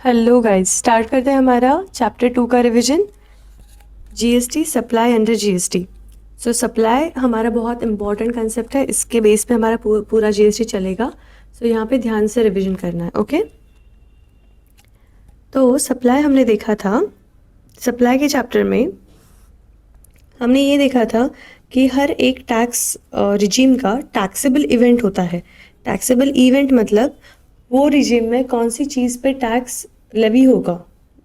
Hello guys, start करते हैं हमारा चैप्टर 2 का revision. GST supply under GST. सो सप्लाई हमारा बहुत इंपॉर्टेंट कंसेप्ट है, इसके बेस पे हमारा पूरा जीएसटी चलेगा। सो यहाँ पे ध्यान से रिवीजन करना है। ओके, तो सप्लाई हमने देखा था। सप्लाई के चैप्टर में हमने ये देखा था कि हर एक टैक्स रिजीम का टैक्सेबल इवेंट होता है। टैक्सेबल इवेंट मतलब वो रिजीम में कौन सी चीज़ पे टैक्स लेवी होगा,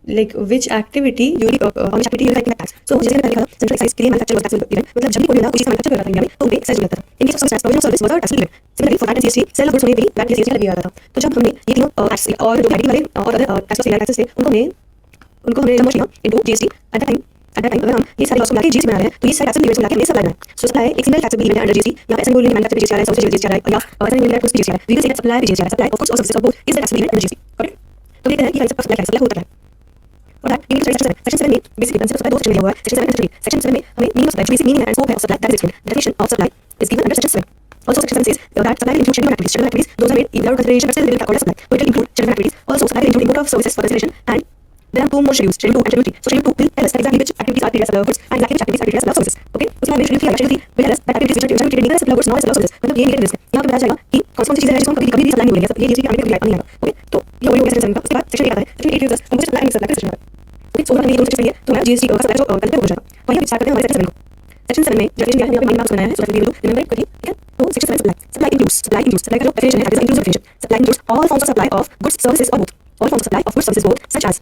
लाइक विच एक्टिविटी टैक्स। सो जैसे मैंने देखा सेंट्रल एक्साइज के लिए मैन्युफैक्चर टैक्सेबल इवेंट, मतलब जब भी कोई बंदा कोई चीज़ मैन्युफैक्चर कर रहा था इंडिया में तो उन्हें एक्साइज मिलता था। In case of service provision service was a taxable event. Similarly for that GST cell of goods होने पे भी दैट जीएसटी लगी आता था। तो जब हमने ये तीनों टैक्स और जो कैटेगरी वाले और अदर टैक्सेस थे उनको हमने समझ लिया into GST. At that time अगर हम ये सारी लॉस को मिला के जीएसटी बना रहे हैं तो ये सारे टैक्सेबल इवेंट्स मिला के हमें सप्लाई है। सो सप्लाई एक सिंगल टैक्सेबल इवेंट है अंडर जीएसटी। यहाँ पे असेंबली मैन्युफैक्चर जीएसटी आ रहा है, सर्विस जीएसटी आ रहा है, या ऐसा नहीं कुछ जीएसटी आ रहा है। We will say supply GST आ रहा है। सप्लाई ऑफ गुड्स और services of both is the taxable event under GST. Correct. तो देखते हैं कि सप्लाई क्या है, सप्लाई होता है। और दैट इन सेक्शन 7 में बेसिकली कंसेप्ट ऑफ सप्लाई दो सेक्शन में हुआ है, सेक्शन 7 एंड सेक्शन 7 में हमें meaning of supply, basic meaning and scope of supply that is explained. Definition of supply is given under section 7. Also section 7 says that supply will include scheduled activities. Scheduled activities, those are made without consideration but still they will be called as supply. So it will include scheduled activities. Also supply will include import of services for consideration, and there are two more schedules, schedule 2 and schedule 3. So schedule 2 will tell us that exactly which activities are treated as supply of goods and exactly which activities are treated as supply of services. Okay, उसके बाद में schedule 3 आएगा। schedule 3 will tell us that activities which are treated neither as supply of goods nor as supply of services, मतलब ये नहीं risk है। यहाँ पे बताया जाएगा कि कौन सी चीजें हैं जिसको हम कभी भी सप्लाई नहीं बोलेंगे, सब ये चीजें कभी नहीं आएगा। ओके, तो ये हो गया सेक्शन 7 का। उसके बाद सेक्शन 8 आता है। Section 8 use as composite supply and supply section. Okay, so हमने ये दोनों सेक्शन लिए तो हमारा जीएसटी का सप्लाई जो कल हो जाएगा। और यहाँ स्टार्ट करते हैं हमारे सेक्शन 7 को। सेक्शन 7 में डेफिनेशन क्या है, यहाँ पे माइंड मैप्स बनाया है, so that we will remember it quickly. ठीक है, तो सेक्शन 7 सप्लाई includes सप्लाई का जो डेफिनेशन है that is inclusive definition. Supply includes all forms of supply of goods services or both, all forms of supply of goods services both, such as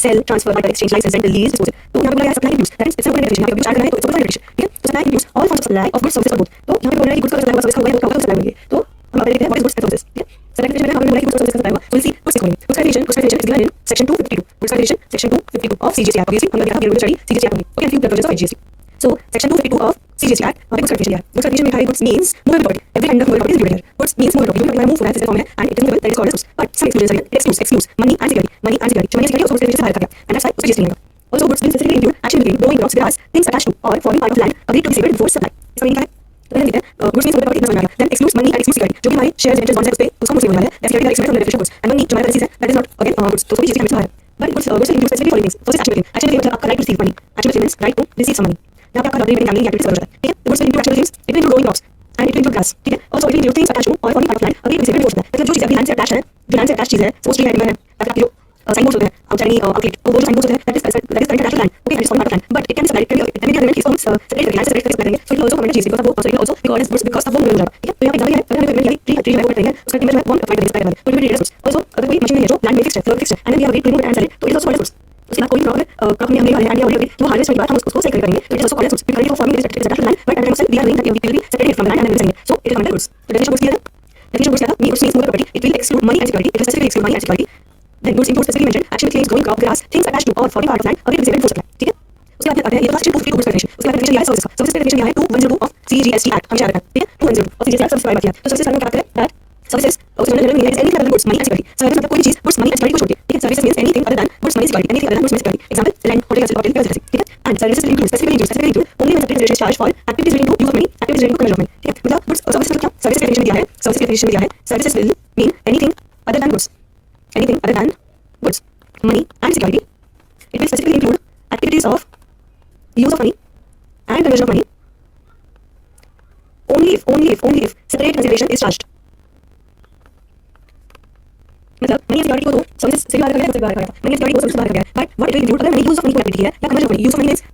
sell, transfer, barter, exchange, license, rental, lease, disposal. तो यहाँ पे बोला गया supply includes, that is it's a definition. यहाँ पे कुछ add करना है तो इट्स अ डेफिनेशन। ठीक है, तो supply includes all forms of supply of goods services or both। तो यहाँ पे बोल रहा है कि गुड्स का सप्लाई हुआ, सर्विस का हुआ है, तो सप्लाई होगी। तो हम आगे देखते हैं what is goods and services. ठीक है, सप्लाई डेफिनेशन में हमने बोला कि गुड्स और सर्विसेज का सप्लाई हुआ, so we'll see गुड्स देखोगे। गुड्स का definition is given in section 252। Goods का definition section 252 of CGST act. Obviously हम लोग यहाँ पे स्टडी सीजीएसटी एक्ट होगी। Okay, few provisions of GST. So section 252 of CGST Act, और goods certification है। goods certification में goods means movable property. Every kind of movable property is included here. Goods means movable property. जो भी हमारा move हो रहा है physical form में and it is movable, that is called as goods. But some exclusions are here. It excludes money and security. जो money and security उसको certification से बाहर रखा गया and that's why उसको GST नहीं लगा। Also goods will specifically include action between growing crops, grass, things attached to or forming part of land agreed to be safeguarded before supply. इसका meaning क्या है? तो पहले देखते हैं goods means movable property इतना समझ में आ गया। Then excludes money and excludes security. जो भी हमारे shares, ventures, bonds है उस पे उसको मुझे बोलना है। That security are excluded from the definition of goods. And money जो हमारा currencies है that is not again goods. तो उसको भी GST में बाहर है। But goods will include specifically following things. First is action between. Action between मतलब आपका right to receive money. Action between means right to receive some money. यहाँ पे आपका लॉटरी में गैम्बलिंग एक्टिविटीज हो जाता है। ठीक है, goods will include actual things, it will include growing crops and it will include grass. ठीक है, also it will include things attached to or forming part of land अभी सेपरेट हो सकता है। मतलब जो चीज अभी लैंड से अटैच है, जो लैंड से अटैच चीज है, सो स्ट्रीट लाइटिंग है, या फिर आपके जो साइन बोर्ड्स होते हैं आउटसाइड एनी आउटलेट, तो वो जो साइन बोर्ड्स होते हैं that is connected to land. Okay, that is forming part of land, but it can be supplied it can be available इसको हम सेपरेट करके लैंड से सेपरेट करेंगे। So it will also comment GST because वो also because goods because अब वो मिल जाएगा। ठीक है, तो यहाँ पे एग्जांपल है अगर हमें मिल गई ट्री में करेंगे उसका कीमत वन अप्लाई करेंगे सप्लाई वाले, तो it will be rate also अगर कोई मशीन है जो लैंड में फिक्स्ड है, फ्लोर फिक्स्ड है and we have to remove and sell it, तो it is also called goods. उसके बाद कोई क्रॉप में हमने वाले एंड या जो हार्वेस्ट के बाद हम उसको सेल करेंगे, तो it is also called goods. Because for farming is attached to land, but at the time of sale we are doing that we will be separated from the land and we will sell it, so it is considered goods. So definition of goods clear है? definition of goods क्या था? goods means movable property, it will exclude money and security, it will specifically exclude money and security. Then goods include specifically mentioned action claims, growing crop, grass, things attached to or forming part of land agreed to be safeguarded before supply. ठीक है, उसके बाद आते हैं ये तो section 252 goods definition। उसके बाद definition दिया है सर्विस का। सर्विस का definition दिया है 2102 of CGST Act, हमेशा आता है। ठीक है, 2102 of CGST Act सर्विस का बात किया। तो सर्विस का क्या करते हैं? that services उसमें जनरल मीनिंग है anything other than goods, money and security। Service मतलब कोई चीज goods, money and security को छोड़ के। ठीक है, service means anything other than goods, money, security, anything other than goods, money, security। example land, hotel, hotel, ठीक है, and services will include specifically include only when separate rates charged for activities relating to use of money, activities relating to conversion of money। ठीक है, मतलब goods और services मतलब क्या? Service का definition दिया है, सर्विस का definition दिया है services will mean anything other than goods, anything other than goods, money and security। it will specifically include activities of use of money and conversion of money only if separate consideration is charged। मतलब money security को तो service से बाहर कर दिया, बाहर कर दिया मनी सिक्योरिटी को सर्विस से बाहर कर दिया। But what it will include अगर मैंने यूज ऑफ मनी को एक्टिविटी है या conversion of money, use of money means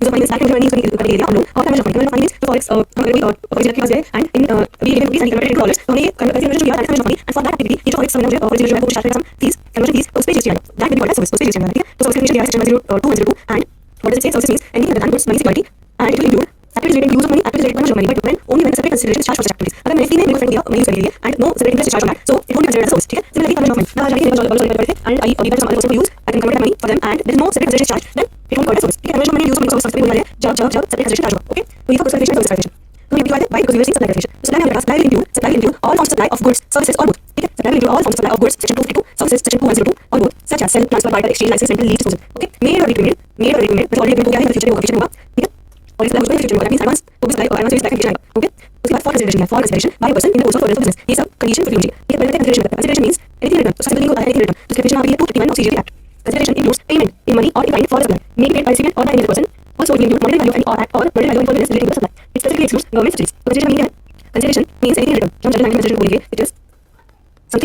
money कर दिया हम लोग, और कन्वर्जन ऑफ मनी तो फॉरेक्स हमारे कोई ऑफिस के पास गए and in we given rupees and converted into dollars, तो हमने ये कन्वर्जन किया conversion of money and for that activity ये जो फॉरेक्स समझ रहे और जो है वो चार्ज करता फीस कन्वर्जन फीस उस पे जीएसटी आएगा। That will be called as service, उस पे जीएसटी आएगा। ठीक है, तो सर्विस का definition दिया है section 202 and what does it say? Service means anything other than goods, money, security and it will include activities related to use of money, activities related to conversion of money, but when only when the separate consideration is charged for such activities। अगर मैंने free में मेरे friend को दिया मैंने use कर लिया and no separate interest is charged on that, so it won't be considered as a service। ठीक है, similarly conversion of money, मैं आज जाके मेरे पास डॉलर थे and I even some other person use, I can convert that money for them and there is no separate consideration charged, then it won't be called as service। ठीक है, conversion of money use of money service पे बोलने वाले जब separate consideration charge होगा। Okay, तो ये था goods definition, service definition। तो ये भी बात है why because we were seeing supply definition। तो supply में हमारे पास supply will include all forms of supply of goods, services or both। ठीक है, supply will include all forms of supply of goods, section 252, services section 2102 or both, such as sell, transfer, barter, exchange, license, rental, lease, disposal। Okay, made or ready-made मतलब already agreement हो गया है, future में होगा, future में होगा। ठीक है, और इसका कुछ भी फ्यूचर में होगा, मींस एडवांस तो एडवांस सर्विस पैकेज आएगा। ओके, उसके बाद फॉर कंसीडरेशन है, for consideration by person in the course of business, ये सब कंडीशन फुलफिल होनी चाहिए। ये पहले कंसीडरेशन करता है। कंसीडरेशन मींस एनीथिंग रिटर्न, तो सबसे लिंक होता है एनीथिंग रिटर्न। उसके डेफिनेशन आ गई है 251 of CGST act.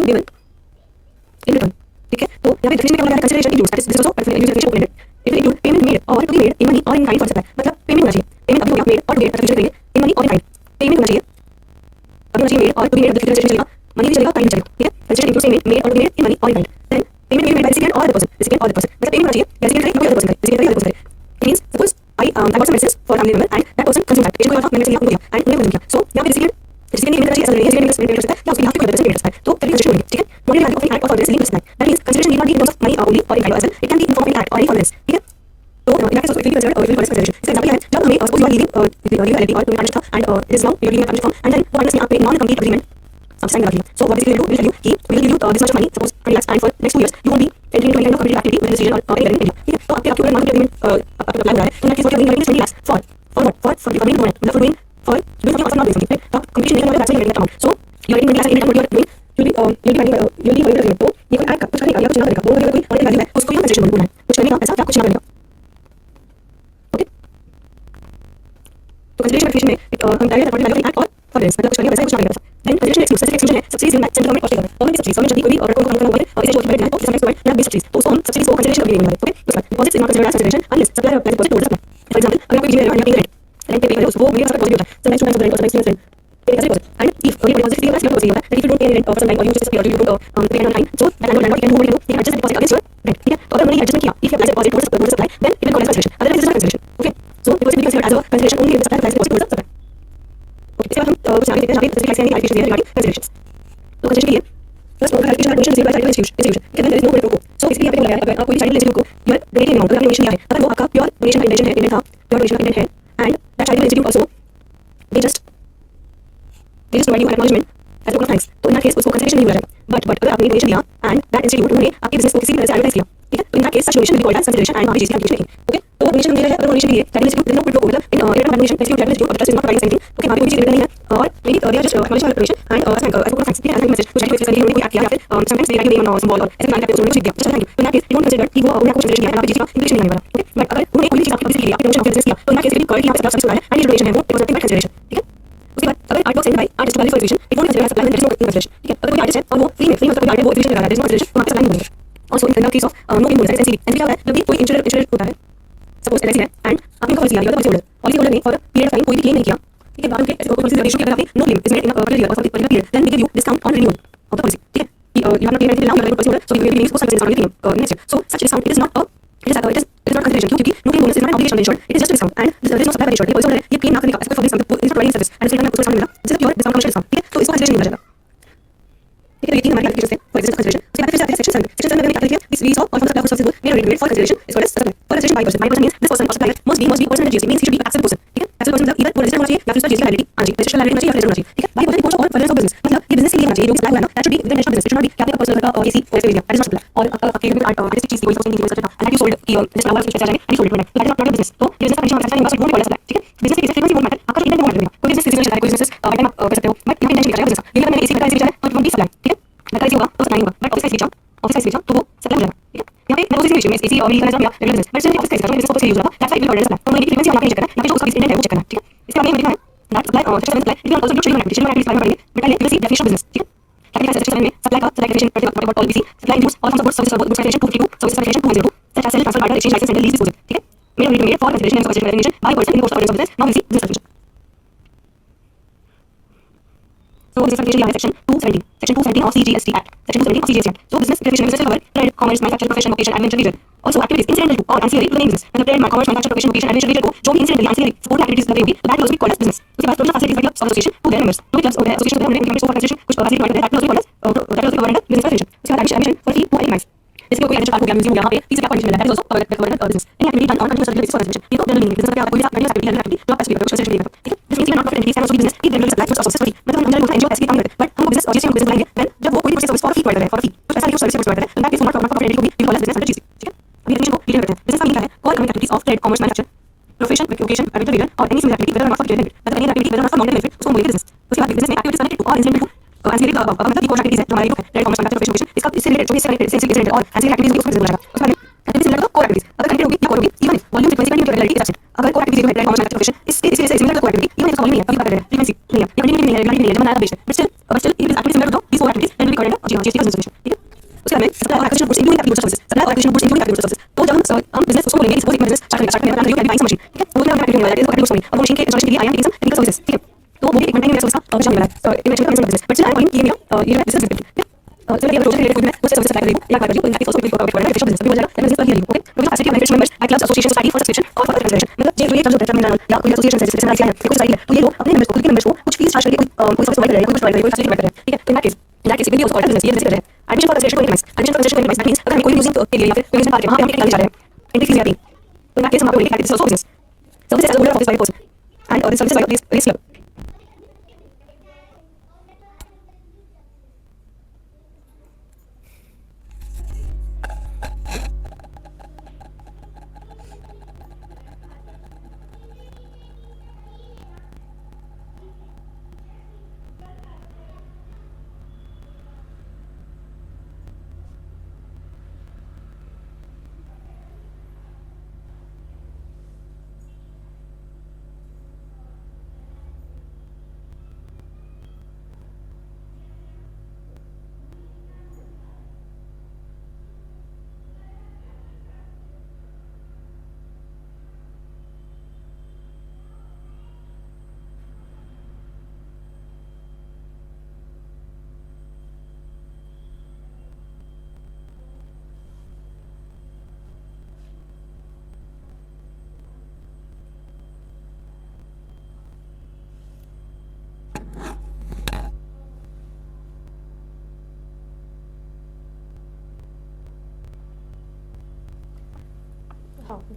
something given in return. ठीक है, तो यहाँ पे definition में क्या बोला गया है, consideration includes, that is this also consideration open-ended. It will include payment made or to be made in money or in kind for supply. मतलब payment होना चाहिए, payment अभी हो गया, made or to be made consideration करेंगे in money or in kind. Payment होना चाहिए, अभी होना चाहिए made or to be made, consideration चलेगा, money भी चलेगा, kind भी चलेगा. ठीक है, consideration includes payment made or to be made in money or in kind. Then payment will be made by recipient or the person, recipient or the person. मतलब payment होना चाहिए, recipient करे, कोई other person करे, recipient करे, other person करे. It means suppose I bought some medicines for family member and that person consumed that. patient को मैंने medicine लिया, उनको दिया and उन्हें consume किया. So यहाँ पे recipient recipient की payment चाहिए, recipient की payment कर सकता है या उसके हाथ पे कोई other person payment कर सकता है. तो तभी consideration होगी. ठीक है, monetary value of any act or service linked to supply. That means consideration need not be in terms of money only or in kind as well. It can be in form of any act or any forbearance. ठीक है, तो in that case also it will be considered it will be called as consideration. इसका example क्या है, जब हमें suppose you are leaving LLP or doing partnership था and it is now you are leaving a partnership firm and then वो partners ने आप पे non-compete agreement sign करा दिया. So what basically we'll tell you कि we will give you this much of money, suppose 20 lakhs, and for next 2 years you won't be entering into any kind of competitive activity within this region or any other in India. ठीक है, तो आपके ऊपर non-compete agreement apply हो रहा है. तो in that case what you are doing is 20 lakhs for what? For doing what? मतलब for doing something or for not doing something. तो आप competition नहीं कर रहे हो, that's why you are getting that amount. So you are getting 20 lakhs in return what you are doing. you'll be agreement. तो ये कोई act कुछ करेगा या कुछ ना करेगा, वो अगर कोई monetary value है उसको यहाँ consideration बोलना है. कुछ करने का पैसा या कुछ ना करने का. ओके, तो consideration definition में हम direct monetary value of an act or forbearance मतलब कुछ करने का पैसा कुछ ना करने का पैसा. Then consideration excludes, specific exclusion है subsidies given by central government or state government. government की subsidies, government जब भी कोई भी रकम को खर्च करना हुआ है और इसे जो डिवाइड करना है तो इसमें प्रोवाइड ना बेस subsidies, तो उसको हम subsidies को consideration कभी नहीं लेंगे. ओके, उसके बाद deposits is not considered as consideration unless supplier applies deposit towards the supply. For example, अगर कोई जिम्मेदार है paying rent पे पे करें उसको वो मेरे पास deposit होता है. So next 2 times of the rent or next 3 times pay as a deposit. And if only deposit is given as your deposit होता है, then if you don't pay any rent for some time or you just disappear or you don't pay on time, so that landlord can adjust the deposit against your rent. ठीक है, तो अगर उन्होंने adjustment किया, if you apply deposit towards the supply, then it will call as consideration. Otherwise it is not consideration. Okay, so deposit will be considered as a consideration only if the supplier applies deposit towards the supply. Okay, इसके बाद हम कुछ आगे देखते हैं जहाँ पे specific clarification दिया है regarding considerations. तो consideration के लिए first of all clarification permission received by charitable institution. Okay, then there is no quid pro quo. So basically यहाँ पे बोला है अगर आप कोई charitable institute को you are donating amount, अगर आपने donation दिया है, अगर वो आपका pure donation का intention है, payment था, pure donation का intent है, and that charitable institute also they just provide you an acknowledgement as a token of thanks. तो in that case उसको consideration नहीं बोला जाएगा. But अगर आपने donation दिया and that institute उन्होंने आपके business को किसी भी तरह से advertise किया, ठीक है, तो in that case such donation will be called as consideration and वहाँ पे GST application लिखेंगे. Okay, तो वो donation दे रहे हैं, अगर donation दिए charitable institute there is no quid pro quo, मतलब in return of donation institute charitable institute or trust is not providing anything. Okay, वहाँ पे कोई चीज़ return नहीं है और maybe they are just acknowledging our donation and as a token of thanks. ठीक है, as a message कुछ charitable institute कोई act किया या फिर sometimes they write your name on symbol और ऐसे मान करके उन्होंने कुछ दिया, just thank you. तो in that case you don't consider कि वो उन्होंने कुछ donation दिया है, यहाँ पे GST का inclusion नहीं आने वाला. Okay, but अगर उन्होंने कोई भी चीज़ आपकी publicity के लिए आपके donation of business किया, तो in that case it will be correct यहाँ पे service हो रहा है and ये donation है वो it was nothing but consideration. ठीक है, उसके बाद अगर artwork sent by artist value for exhibition it won't consider as supply when there is no consideration. ठीक है, अगर कोई artist है और वो free में मतलब कोई art है वो exhibition लगा रहा है, there is no consideration, तो वहाँ पे supply नहीं बोलेंगे. Also in the case of no claim bonus, NCD क्या होता है, जब भी कोई इंश्योरेंस होता है, सपोज एलआईसी है एंड आपने पॉलिसी लिया, पॉलिसी होल्डर ने फॉर पीरियड ऑफ टाइम कोई भी क्लेम नहीं किया, ठीक है, बाद में पॉलिसी रेशो के अगर आपने no claim is made in a particular year और particular period then we give you discount on renewal of the policy. ठीक है, you have not paid anything now you are policy holder, so we will give you some discount on the next year. So such discount it is not consideration क्योंकि no claim bonus is not obligation on insured, it is just discount and there is no supply by insured. ये policy holder है, ये claim ना करने का ऐसा कोई for this is providing service and इस रिटर्न में उसको डिस्काउंट मिला, this is pure discount commission discount. ठीक है, तो इसको कंसिडरेशन नहीं मिला जाएगा. ठीक है, ये तीन हमारी क्लासिफिकेशन थे फॉर एग्जिस्टेंस कंसिडरेशन. उसके बाद फिर आते हैं सेक्शन 7. सेक्शन 7 में मैंने क्या लिखा है, this we saw or for the subsidy made rate for consideration is called as supply. For consideration by person means this person or supplier must be person and GST means he should be accepted person. ठीक है, accepted person मतलब either वो registered होना चाहिए या फिर उसका GST liability आना चाहिए, registered liability होना चाहिए या फिर registered होना चाहिए. ठीक है, by person cost और furtherance of business मतलब ये business के लिए होना चाहिए, जो supply हुआ है ना that should be within national business, it should not be क्या आपका personal का AC or FA that is not supply. और आपके कोई artistic चीज कोई something कोई and that you sold कि जिस फ्लावर के पैसे आ जाएंगे and you sold it that is not your business. तो ये business का condition मत won't call as supply. ठीक है, business की frequency won't matter, आपका जो इंटेंट वोट कोई business सीजन चल रहा है, कोई business टाइम आप कर सकते हो, बट यहाँ पे इंटेंशन लिखा है business. ये अगर मैंने AC का बेचा है तो it won't be supply. ठीक है, लगा होगा तो सप्लाई होगा, बट ऑफिस का बेचा तो वो सप्लाई हो जाएगा. ठीक है, यहाँ पे मैं ऑफिस का बेच एसी और मेरी का या रेगुलर बिजनेस, बट सिर्फ ऑफिस का बेचा मैं इसको ऑफिस का यूज करता that's why we order supply. तो मेरी फ्रीक्वेंसी ऑन चेक करना है, यहाँ पे जो उसका इंटेंट है वो चेक करना है. ठीक है, इसके बाद लिखा है that supply or section supply it will also schedule activity में पढ़ेंगे, बट पहले we see definition of business. ठीक है, कैपिटल सेक्शन में सप्लाई का supply definition what all we see supply includes all some service definition 252 service definition 202 such as sale transfer barter exchange license and lease disposal. ठीक है, made for consideration and consideration definition by person in the course of business. Now we see business definition. So business definition है section 217. Section 217 of CGST Act. Section 217 of CGST Act. So business definition में cover trade, commerce, manufacture, profession, vocation, and venture leisure. Also activities incidental to or ancillary to the main business. मतलब trade, commerce, manufacture, profession, vocation, and venture leisure को जो भी incidentally ancillary support activities लगे होगी, तो that will also be called as business. उसके बाद total facilities like clubs or association to their members. जो भी clubs और association होते हैं उन्हें support consideration कुछ facility provide करते हैं, that will also be called as business definition. उसके बाद admission for fee to any जैसे कोई एडमिशन हो गया म्यूजियम हो गया, वहाँ पे फीस क्या कंडीशन मिल रहा है, that is also covered business. Any activity done on continuous basis for education, ये तो जनरल मीनिंग बिजनेस का कोई भी कंटिन्यूअस एक्टिविटी एक्टिविटी जो आप एसपी कुछ सेशन देगा. ठीक है, this means not profit entities can also be business if there is supply of services. मतलब हम जनरल एनजीओ एसपी काम करते हैं, बट हमको बिजनेस और जिससे हम बिजनेस बनाएंगे देन जब वो कोई भी सर्विस फॉर फी प्रोवाइड करे फॉर फी तो पैसा लेके सर्विस प्रोवाइड करे, that is not profit entity को भी call as business under GC. ठीक है, अभी डेफिनेशन को क्लियर करते हैं. बिजनेस का मीनिंग है all economic activities of trade, commerce, manufacture, profession, vocation, agriculture leader और any similar activity whether not for clear benefit, मतलब any activity whether not for non benefit उसको बोलेंगे बिजनेस. उसके बाद बिजनेस में एक्टिविटीज कनेक्टेड टू और incidental to ancillary मतलब कोई एक्टिविटीज है जो हमारे ग्रुप है trade, commerce, manufacture, profession, vocation, इसका इससे रिलेटेड जो इससे रिलेटेड और एंसिलरी एक्टिविटीज उसको बिजनेस बोला जाएगा. उसके बाद activities similar to core activities अगर कनेक्टेड होगी या कोर होगी even if volume frequency and relativity is absent. अगर कोर एक्टिविटीज जो है ट्रेड, कॉमर्स, मैन्युफैक्चर, प्रोफेशन इससे similar to core activity even इसका वॉल्यूम नहीं है, अभी बात कर रहे हैं फ्रीक्वेंसी नहीं है, ये वॉल्यूम नहीं है, रिलेटिविटी नहीं है, जब बनाया था बेच but still it is activity similar to this core activities and we recorded GST business ठीक है। उसके बाद में सप्लाई और acquisition goods including capital services, supply और acquisition goods including capital services. तो जब हम बिजनेस उसको बोलेंगे, सपोज एक बिजनेस स्टार्ट करने का प्लान मशीन ठीक है, वो क्या एक्टिविटी होने वाला है, कैपिटल गुड्स अब मशीन के इंस्टॉलेशन के लिए I am taking some technical services ठीक है, तो वो भी एक महीने में सर्विस का चार्ज होने वाला है। सो इमेजिन का business but still I am calling ये मेरा बिजनेस ठीक है। so ये प्रोजेक्ट रिलेटेड कोई मैं उससे सर्विस सप्लाई कर रही हूँ या कर रही हूँ, in also will cover business business हो जाएगा, मैं बिजनेस कर रही हूँ ओके। तो facility of beneficial members eight clubs association society for subscription और फॉर कंसिडरेशन, मतलब ये जो ये क्लब्स होते हैं या कोई एसोसिएशन है जैसे नाइस है कोई सोसाइटी है, तो ये लोग अपने मेंबर्स को खुद के मेंबर्स को कुछ फीस चार्ज करके कोई सर्विस प्रोवाइड कर रहे हैं, कोई प्रोवाइड कर रहे हैं, कोई फैसिलिटी प्रोवाइड कर रहे हैं ठीक है। तो इन दैट केस भी ऑल्सो बिजनेस ये बिजनेस कर रहे हैं। एडमिशन फॉर कंसिडरेशन को एडमिशन फॉर कंसिडरेशन को दैट मींस अगर हम कोई म्यूजियम के लिए या फिर म्यूजियम पार्क है वहां पे हम टिकट लेने जा रहे हैं एंट्री फीस आती है, तो इन दैट केस हम आपको बोलेंगे that is also business services as a holder of this 5% and this services by this club.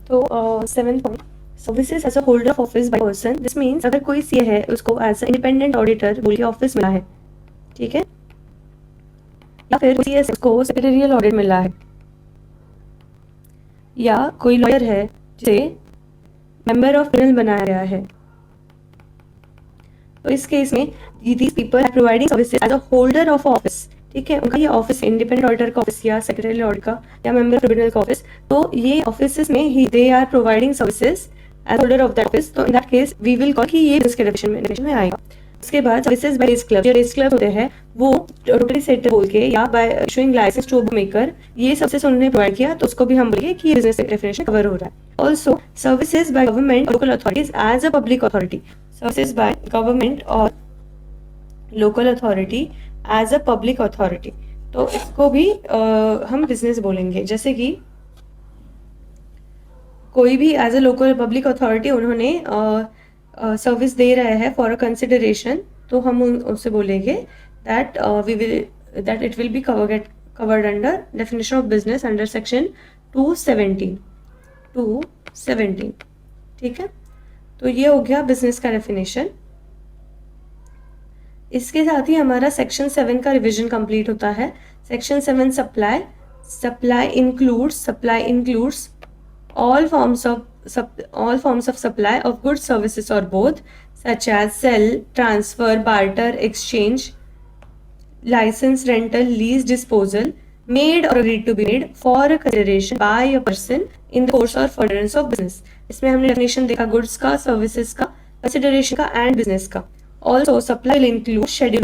तो seven point services as a holder of office by person, this means अगर कोई CA है उसको as a independent auditor बोल के office मिला है ठीक है, या फिर कोई सीएस को सेक्रेटरियल ऑडिट मिला है, या कोई लॉयर है जिसे मेंबर ऑफ पैनल बनाया गया है, तो इस केस में these people are providing services as a holder of office ठीक है। उनका ये ऑफिस इंडिपेंडेंट ऑडिटर का ऑफिस या सेक्रेटरी ऑडिट का या मेंबर ऑफ ट्रिब्यूनल का ऑफिस, तो ये ऑफिस में ही they are providing services as holder of that office, तो in that case we will call कि ये बिजनेस के डेफिनेशन में आएगा। उसके बाद सर्विसेज बाय रेस क्लब, जो रेस क्लब होते हैं वो रोटरी सेट बोल के या by issuing licence to bookmaker, ये सर्विसेज उन्होंने प्रोवाइड किया तो उसको भी हम बोलेंगे कि ये बिजनेस डेफिनेशन कवर हो रहा है। Also services by government local authorities as a public authority, services by government और local authority as a public authority, तो इसको भी हम बिजनेस बोलेंगे। जैसे कि कोई भी as a local public authority उन्होंने सर्विस दे रहा है फॉर अ कंसिडरेशन, तो हम उनसे बोलेंगे that we will that it will be covered under definition of business under section 217 ठीक है। तो ये हो गया बिजनेस का डेफिनेशन। इसके साथ ही हमारा सेक्शन 7 का रिवीजन कंप्लीट होता है। Section 7 supply includes all forms of supply of goods, services or both, such as sell, transfer, barter, exchange, license, rental, lease, disposal, made or agreed to be made for a consideration by a person in the course or furtherance of business। इसमें हमने definition देखा goods का, services का, consideration का and business का। Also supply will include schedule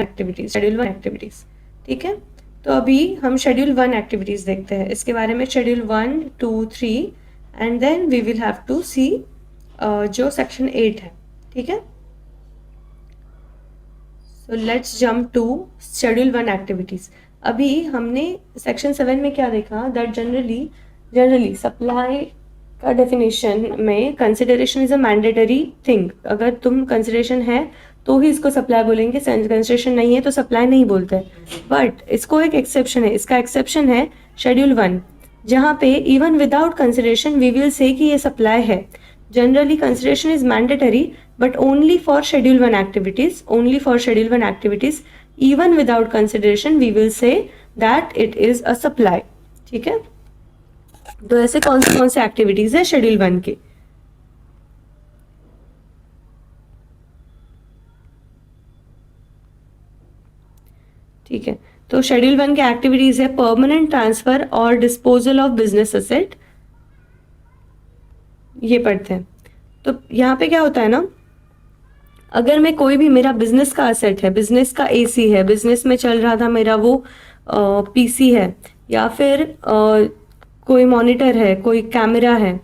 one activities ठीक है। तो अभी हम शेड्यूल 1 एक्टिविटीज देखते हैं, इसके बारे में schedule 1, 2, 3 and then we will have to see जो सेक्शन 8 है ठीक है। so let's jump to schedule 1 activities. अभी हमने सेक्शन 7 में क्या देखा, दैट जनरली सप्लाई का डेफिनेशन में consideration is a mandatory thing. अगर तुम कंसिडरेशन है तो ही इसको सप्लाई बोलेंगे, कंसिडरेशन नहीं है तो सप्लाई नहीं बोलते। बट इसको एक एक्सेप्शन है, इसका एक्सेप्शन है शेड्यूल 1, जहाँ पे even without consideration we will say कि ये सप्लाई है। Generally consideration is mandatory but only for schedule 1 activities, even without consideration we will say that it is a supply ठीक है। तो ऐसे कौन से एक्टिविटीज है शेड्यूल 1 के, ठीक है। तो शेड्यूल 1 के एक्टिविटीज है परमानेंट ट्रांसफर और डिस्पोजल ऑफ बिजनेस एसेट, ये पढ़ते हैं। तो यहाँ पे क्या होता है ना, अगर मैं कोई भी मेरा बिजनेस का एसेट है, बिजनेस का एसी है, बिजनेस में चल रहा था मेरा वो पीसी है या फिर कोई मॉनिटर है, कोई कैमरा है,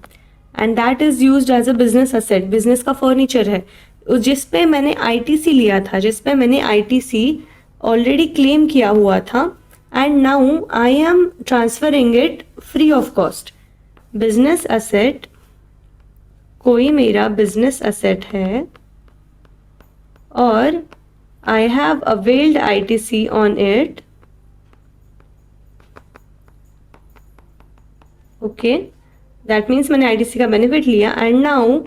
and that is used as a business asset, business का फर्नीचर है, जिस पे मैंने आईटीसी लिया था, जिस पे मैंने आईटीसी ऑलरेडी क्लेम किया हुआ था, and now I am transferring it free of cost. Business asset, कोई मेरा बिजनेस असेट है और I have availed ITC on it, okay, that means मैंने आईटीसी का बेनिफिट लिया, and now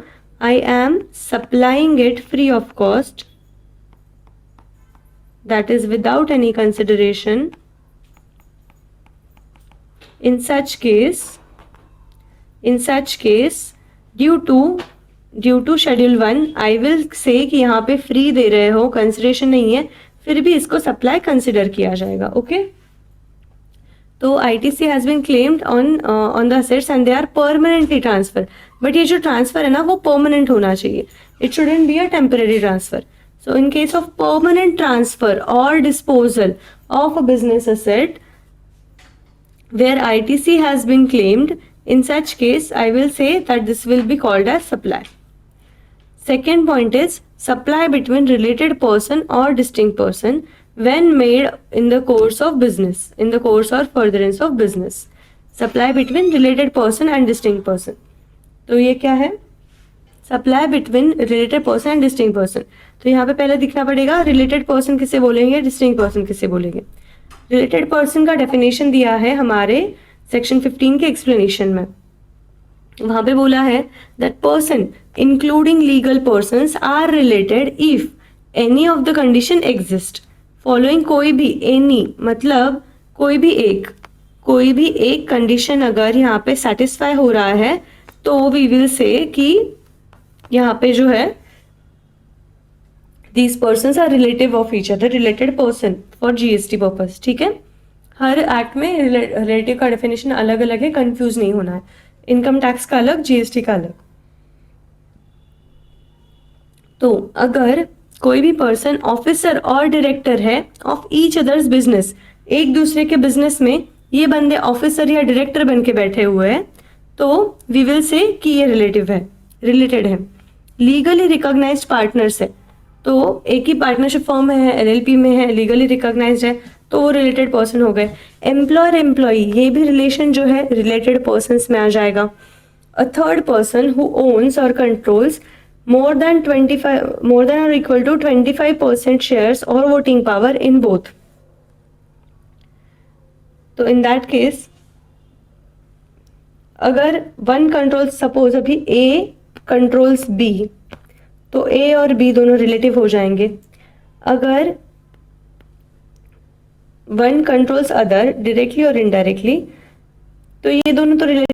I am supplying it free of cost, that is without any consideration. In such case, due to schedule 1, I will say कि यहाँ पे free दे रहे हो, consideration नहीं है, फिर भी इसको सप्लाई कंसिडर किया जाएगा, ओके। तो ITC has been claimed on the assets and they are permanently transfer, but ये जो ट्रांसफर है ना वो परमानेंट होना चाहिए, it shouldn't be a temporary transfer. So in case of permanent transfer or disposal of a business asset where ITC has been claimed, in such case I will say that this will be called as supply. Second point is supply between related person or distinct person when made in the course of business, in the course or furtherance of business. Supply between related person and distinct person. तो ये क्या है? Supply between related person and distinct person. तो यहाँ पे पहले दिखना पड़ेगा रिलेटेड पर्सन किसे बोलेंगे, डिस्टिंक्ट पर्सन किसे बोलेंगे। रिलेटेड पर्सन का डेफिनेशन दिया है हमारे सेक्शन 15 के एक्सप्लेनेशन में। वहां पे बोला है that person including legal persons are related if any of the condition exist following, कोई भी, एनी मतलब कोई भी एक कंडीशन अगर यहाँ पे सेटिस्फाई हो रहा है तो वी विल से कि यहाँ पे जो है these person are relative of each other, related person for GST purpose, ठीक है। हर एक्ट में रिलेटिव का डेफिनेशन अलग अलग है, कंफ्यूज नहीं होना है। इनकम टैक्स का अलग, जीएसटी का अलग। तो अगर कोई भी पर्सन ऑफिसर और डायरेक्टर है ऑफ ईच अदर्स बिजनेस, एक दूसरे के बिजनेस में ये बंदे ऑफिसर या डायरेक्टर बन के बैठे हुए हैं, तो वी विल से कि ये रिलेटिव है, रिलेटेड है। लीगली रिकॉग्नाइज्ड पार्टनर्स है, तो एक ही पार्टनरशिप फॉर्म है, एलएलपी में है, लीगली रिकॉग्नाइज्ड है, तो वो रिलेटेड पर्सन हो गए। एम्प्लॉयर एम्प्लॉई, ये भी रिलेशन जो है रिलेटेड पर्सन्स में आ जाएगा। A third person who owns और controls more than or equal to 25% shares or voting power in both. तो in that case अगर वन कंट्रोल, सपोज अभी A कंट्रोल्स B, तो A और B दोनों रिलेटिव हो जाएंगे। अगर वन कंट्रोल्स अदर डायरेक्टली और इनडायरेक्टली, तो ये दोनों तो रिलेटिव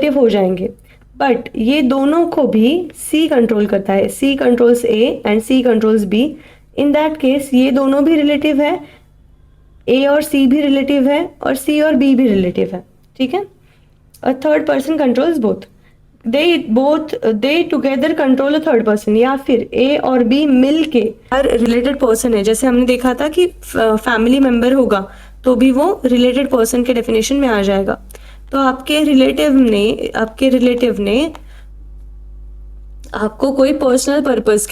हो जाएंगे, बट ये दोनों को भी सी कंट्रोल करता है, C controls A and C controls B. In that case ये दोनों भी रिलेटिव है, ए और सी भी रिलेटिव है और सी और बी भी रिलेटिव है, ठीक है। A third person controls both, they together control a third person, या फिर ए और बी मिल के हर रिलेटेड पर्सन है। जैसे हमने देखा था कि फैमिली मेंबर होगा तो भी वो रिलेटेड पर्सन के डेफिनेशन में आ जाएगा। तो आपके रिलेटिव ने आपको कोई पर्सनल पर्पस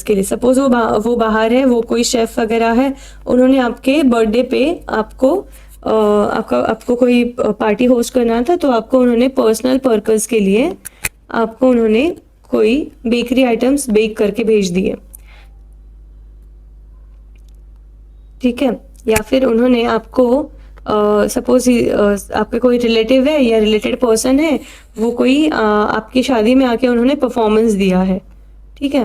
के लिए सपोज वो बाहर है, वो कोई शेफ वगैरह है, उन्होंने आपके बर्थडे पे आपको कोई पार्टी होस्ट करना था, तो आपको उन्होंने पर्सनल पर्पस के लिए आपको उन्होंने कोई बेकरी आइटम्स बेक करके भेज दिए, ठीक है। या फिर उन्होंने आपको सपोज आपके कोई रिलेटिव है या रिलेटेड पर्सन है, वो कोई आपकी शादी में आके उन्होंने परफॉर्मेंस दिया है, ठीक है।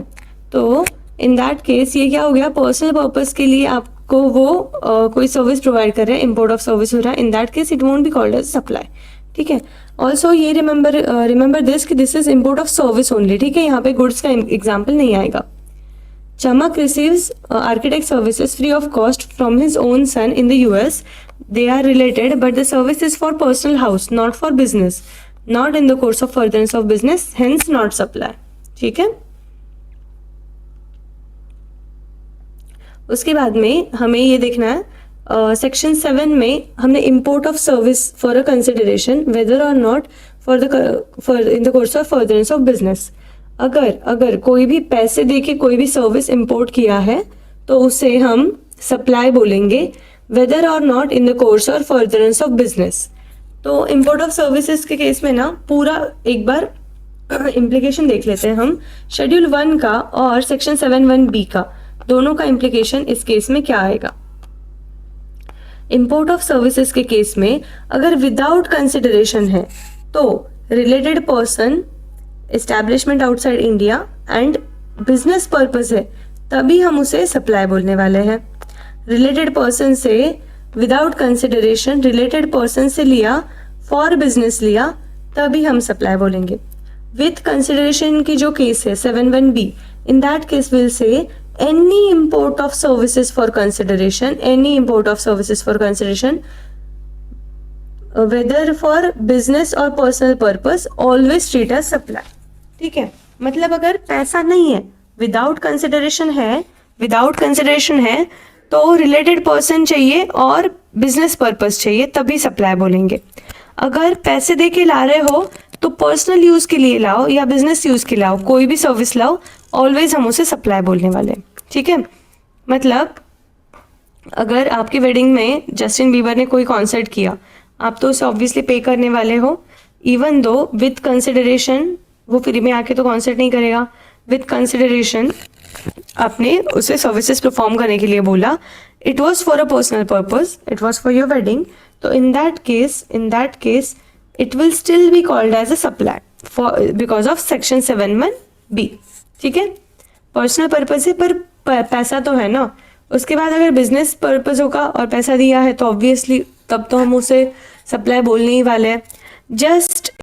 तो इन दैट केस ये क्या हो गया, पर्सनल पर्पस के लिए आपको वो कोई सर्विस प्रोवाइड कर रहे हैं, इम्पोर्ट ऑफ सर्विस हो रहा है, in that case it won't be called as supply, ठीक है। ऑल्सो ये रिमेंबर दिस कि this is import of service only, ठीक है, यहाँ पे गुड्स का एग्जाम्पल नहीं आएगा। Chamak receives architect services free of cost from his own son in the US. They are related, but the service is for personal house, not for business, not in the course of furtherance of business, hence not supply. ठीक है। उसके बाद में हमें ये देखना है section 7 में हमने import of service for a consideration whether or not for in the course of furtherance of business. अगर कोई भी पैसे दे के कोई भी सर्विस इंपोर्ट किया है तो उसे हम सप्लाई बोलेंगे, weather or not in the course और फर्दरेंस ऑफ बिजनेस। तो इंपोर्ट ऑफ सर्विसेज के केस में ना पूरा एक बार इम्प्लीकेशन देख लेते हैं हम, शेड्यूल 1 का और सेक्शन 7(1)(b) का, दोनों का इम्प्लीकेशन इस केस में क्या आएगा। इंपोर्ट ऑफ सर्विसेज के केस में अगर विदाउट कंसिडरेशन है तो related person, establishment outside India and business purpose है, तभी हम उसे सप्लाई बोलने वाले हैं। रिलेटेड पर्सन से विदाउट कंसिडरेशन, रिलेटेड पर्सन से लिया, फॉर बिजनेस लिया, तभी हम सप्लाई बोलेंगे। विथ कंसिडरेशन की जो केस है 7(1)(b), in that case will say any import of services for consideration, whether for business or personal purpose, always treat as supply, ठीक है। मतलब अगर पैसा नहीं है, विदाउट कंसिडरेशन है तो रिलेटेड पर्सन चाहिए और बिजनेस पर्पस चाहिए, तभी सप्लाई बोलेंगे। अगर पैसे दे के ला रहे हो तो पर्सनल यूज के लिए लाओ या बिजनेस यूज के लाओ, कोई भी सर्विस लाओ, ऑलवेज हम उसे सप्लाई बोलने वाले हैं, ठीक है। मतलब अगर आपकी वेडिंग में जस्टिन बीबर ने कोई कॉन्सर्ट किया, आप तो उसे ऑब्वियसली पे करने वाले हो, इवन दो विथ कंसिडरेशन वो फ्री में आके तो कॉन्सर्ट नहीं करेगा, विथ कंसिडरेशन आपने उसे सर्विसेज परफॉर्म करने के लिए बोला, it was for a personal purpose, it was for your wedding, तो in that case it will still be called as a supply for because of section 7(1)(b), ठीक है। Personal purpose है पर पैसा तो है ना। उसके बाद अगर बिजनेस पर्पज होगा और पैसा दिया है तो ऑब्वियसली तब तो हम उसे सप्लाई बोलने ही वाले हैं। जस्ट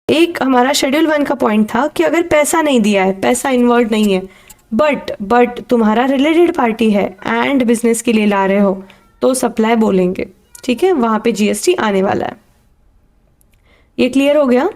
एक हमारा शेड्यूल 1 का पॉइंट था कि अगर पैसा नहीं दिया है, पैसा इन्वॉल्व नहीं है, बट तुम्हारा रिलेटेड पार्टी है एंड बिजनेस के लिए ला रहे हो, तो सप्लाई बोलेंगे। ठीक है, वहां पे जीएसटी आने वाला है। ये क्लियर हो गया?